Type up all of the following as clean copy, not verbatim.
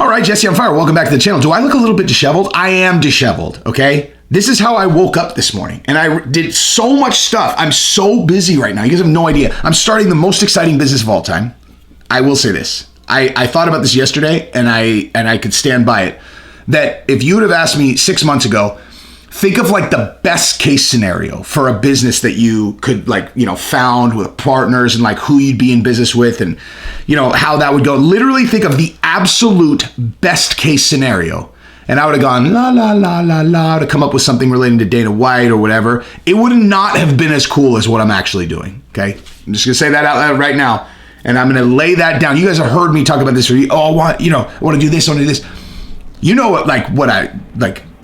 All right, Jesse on Fire, welcome back to the channel. Do I look a little bit disheveled? I am disheveled, okay? This is how I woke up this morning, and I did so much stuff. I'm so busy right now. You guys have no idea. I'm starting the most exciting business of all time. I will say this. I thought about this yesterday, and I could stand by it, that if you would have asked me 6 months ago, think of like the best case scenario for a business that you could found with partners and like who you'd be in business with and, how that would go. Literally think of the absolute best case scenario. And I would have gone, la, la, la, la, la, to come up with something relating to Dana White or whatever. It would not have been as cool as what I'm actually doing, okay? I'm just going to say that out loud right now. And I'm going to lay that down. You guys have heard me talk about this. I want to do this, I want to do this. You know what,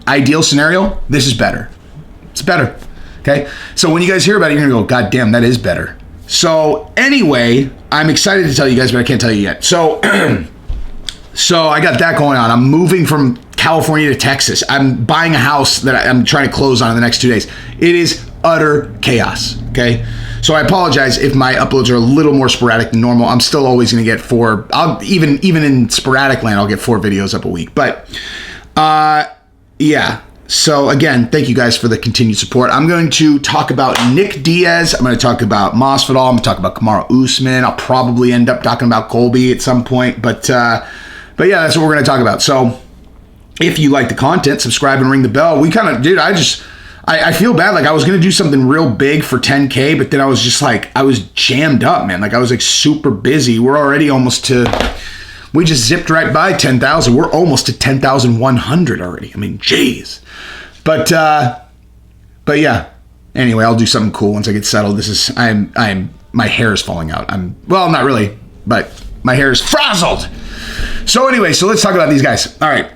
ideal scenario, this is better. It's better, okay? So when you guys hear about it, you're gonna go, God damn, that is better. So anyway, I'm excited to tell you guys, but I can't tell you yet. So, so I got that going on. I'm moving from California to Texas. I'm buying a house that I'm trying to close on in the next 2 days. It is utter chaos, okay? So I apologize if my uploads are a little more sporadic than normal. I'm still always gonna get 4, even in sporadic land, I'll get 4 videos up a week. But, yeah, so again, thank you guys for the continued support. I'm going to talk about Nick Diaz. I'm going to talk about Masvidal. I'm going to talk about Kamaru Usman. I'll probably end up talking about Colby at some point. But yeah, that's what we're going to talk about. So if you like the content, subscribe and ring the bell. We kind of, dude, I feel bad. Like I was going to do something real big for 10K, but then I was just like, I was jammed up, man. Like I was like super busy. We're already almost to... We just zipped right by 10,000. We're almost to 10,100 already. I mean, jeez. But yeah. Anyway, I'll do something cool once I get settled. My hair is falling out. Well, not really, but my hair is frazzled. So anyway, so let's talk about these guys. All right.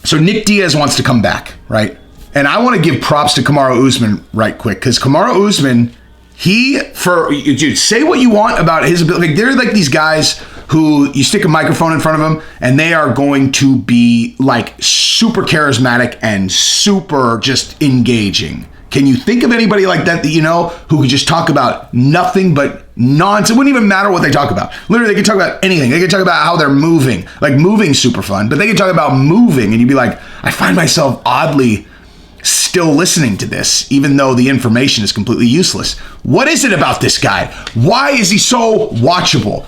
So Nick Diaz wants to come back, right? And I want to give props to Kamaru Usman right quick, because Kamaru Usman, dude, say what you want about his ability. Like, they're like these guys who you stick a microphone in front of them and they are going to be like super charismatic and super just engaging. Can you think of anybody like that you know who could just talk about nothing but nonsense? It wouldn't even matter what they talk about. Literally, they can talk about anything. They can talk about how they're moving. Like, moving's super fun, but they can talk about moving and you'd be like, I find myself oddly still listening to this, even though the information is completely useless. What is it about this guy? Why is he so watchable?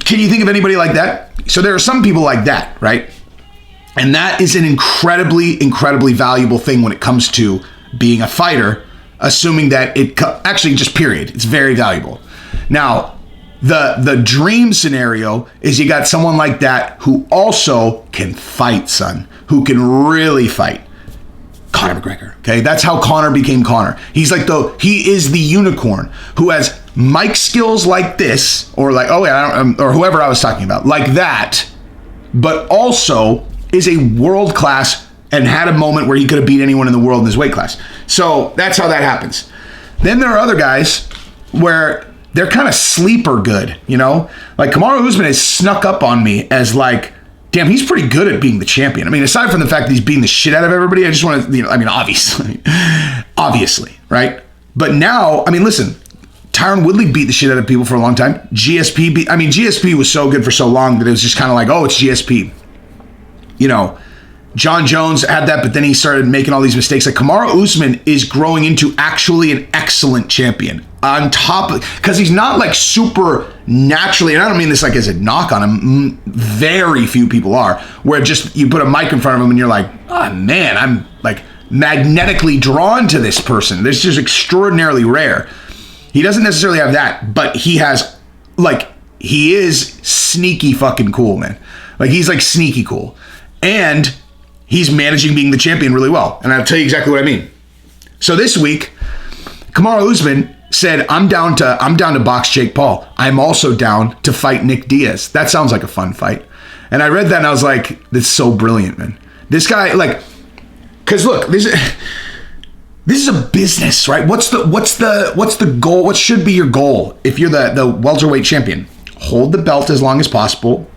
Can you think of anybody like that? So there are some people like that, right? And that is an incredibly, incredibly valuable thing when it comes to being a fighter, assuming that actually just period. It's very valuable. Now, the dream scenario is you got someone like that who also can fight, son, who can really fight. Conor McGregor, okay? That's how Conor became Conor. He is the unicorn who has mic skills like this, or like, or whoever I was talking about, like that, but also is a world-class and had a moment where he could have beat anyone in the world in his weight class. So that's how that happens. Then there are other guys where they're kind of sleeper good, Like Kamaru Usman has snuck up on me as like, damn, he's pretty good at being the champion. I mean, aside from the fact that he's beating the shit out of everybody, I just want to, obviously, right? But now, I mean, listen, Tyron Woodley beat the shit out of people for a long time. GSP was so good for so long that it was just kind of like, oh, it's GSP. John Jones had that, but then he started making all these mistakes. Like, Kamaru Usman is growing into actually an excellent champion. On top of, because he's not like super naturally, and I don't mean this like as a knock on him, very few people are, where just you put a mic in front of him and you're like, oh man, I'm like magnetically drawn to this person. This is extraordinarily rare. He doesn't necessarily have that, but he has, like, he is sneaky fucking cool, man. Like, he's like sneaky cool. And he's managing being the champion really well. And I'll tell you exactly what I mean. So this week, Kamaru Usman said, I'm down to box Jake Paul. I'm also down to fight Nick Diaz. That sounds like a fun fight. And I read that and I was like, that's so brilliant, man. This guy, like, because look, this is a business, right? What's the goal? What should be your goal if you're the welterweight champion? Hold the belt as long as possible.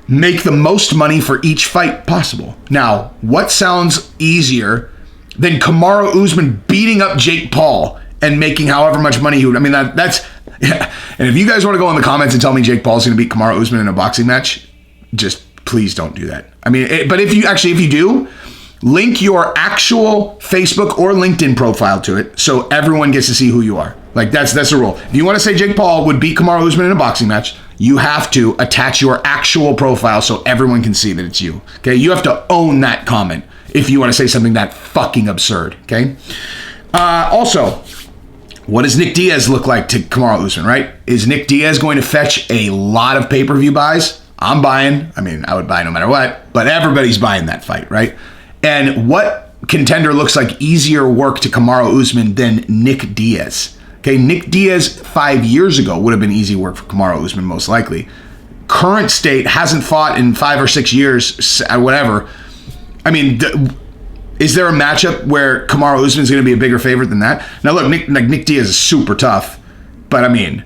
Make the most money for each fight possible. Now, what sounds easier than Kamaru Usman beating up Jake Paul and making however much money he would? I mean, that's yeah. And if you guys want to go in the comments and tell me Jake Paul's going to beat Kamaru Usman in a boxing match, just please don't do that. I mean, but if you do, link your actual Facebook or LinkedIn profile to it so everyone gets to see who you are. Like that's the rule. If you want to say Jake Paul would beat Kamaru Usman in a boxing match, you have to attach your actual profile so everyone can see that it's you. Okay, you have to own that comment if you want to say something that fucking absurd. Okay. Also, what does Nick Diaz look like to Kamaru Usman? Right? Is Nick Diaz going to fetch a lot of pay-per-view buys? I'm buying. I mean, I would buy no matter what, but everybody's buying that fight, right? And what contender looks like easier work to Kamaru Usman than Nick Diaz? Okay, Nick Diaz 5 years ago would have been easy work for Kamaru Usman, most likely. Current state, hasn't fought in 5 or 6 years, whatever. I mean, is there a matchup where Kamaru Usman is going to be a bigger favorite than that? Now, look, Nick Diaz is super tough, but I mean,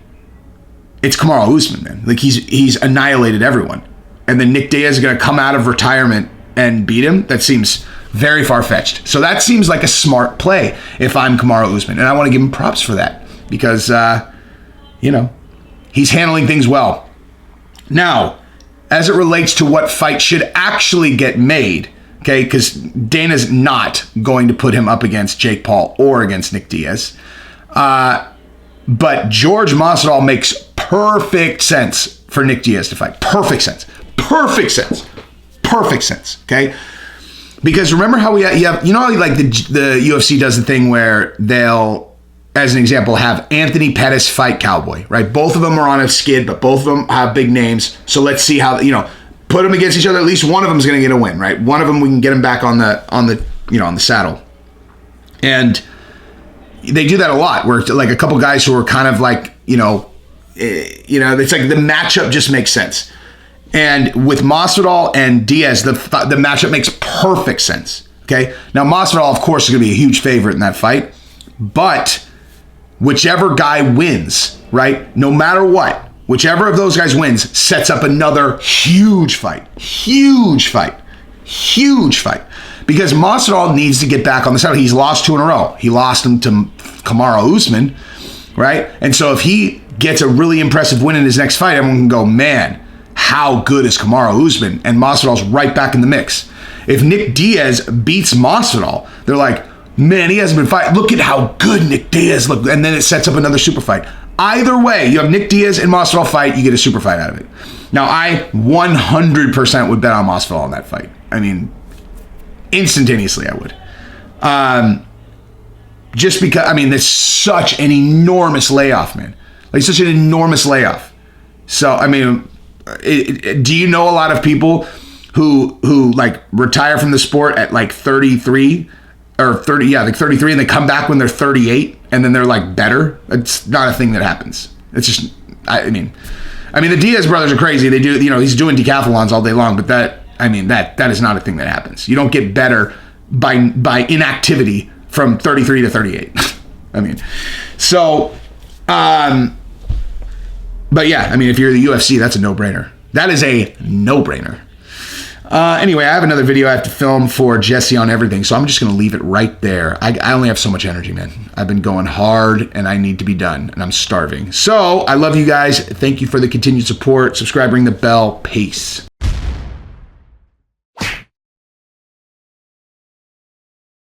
it's Kamaru Usman, man. Like, he's annihilated everyone. And then Nick Diaz is going to come out of retirement and beat him? That seems very far-fetched. So that seems like a smart play if I'm Kamaru Usman. And I want to give him props for that because, he's handling things well. Now, as it relates to what fight should actually get made, okay, because Dana's not going to put him up against Jake Paul or against Nick Diaz. But Jorge Masvidal makes perfect sense for Nick Diaz to fight. Perfect sense. Perfect sense. Perfect sense, okay? Because remember how how like the UFC does the thing where they'll, as an example, have Anthony Pettis fight Cowboy, right? Both of them are on a skid, but both of them have big names. So let's see how, put them against each other. At least one of them is going to get a win, right? One of them, we can get him back on the saddle. And they do that a lot where like a couple guys who are kind of like, it's like the matchup just makes sense. And with Masvidal and Diaz, the matchup makes perfect sense. Okay. Now Masvidal, of course, is going to be a huge favorite in that fight, but whichever guy wins, right? No matter what, whichever of those guys wins sets up another huge fight. Because Masvidal needs to get back on the saddle. He's lost 2 in a row. He lost them to Kamaru Usman, right? And so if he gets a really impressive win in his next fight, everyone can go, man, how good is Kamaru Usman? And Masvidal's right back in the mix. If Nick Diaz beats Masvidal, they're like, man, he hasn't been fighting. Look at how good Nick Diaz looked. And then it sets up another super fight. Either way, you have Nick Diaz and Masvidal fight, you get a super fight out of it. Now, I 100% would bet on Masvidal in that fight. I mean, instantaneously I would. Just because, I mean, there's such an enormous layoff, man. Like, such an enormous layoff. So, I mean, do you know a lot of people who like retire from the sport at like 33 or 30, like 33, and they come back when they're 38 and then they're like better? It's not a thing that happens. It's just, I mean, the Diaz brothers are crazy. They do, he's doing decathlons all day long, but that is not a thing that happens. You don't get better by inactivity from 33 to 38. I mean, so, but yeah, I mean, if you're the UFC, that's a no-brainer. That is a no-brainer. Anyway, I have another video I have to film for Jesse on everything, so I'm just going to leave it right there. I only have so much energy, man. I've been going hard, and I need to be done, and I'm starving. So, I love you guys. Thank you for the continued support. Subscribe, ring the bell. Peace.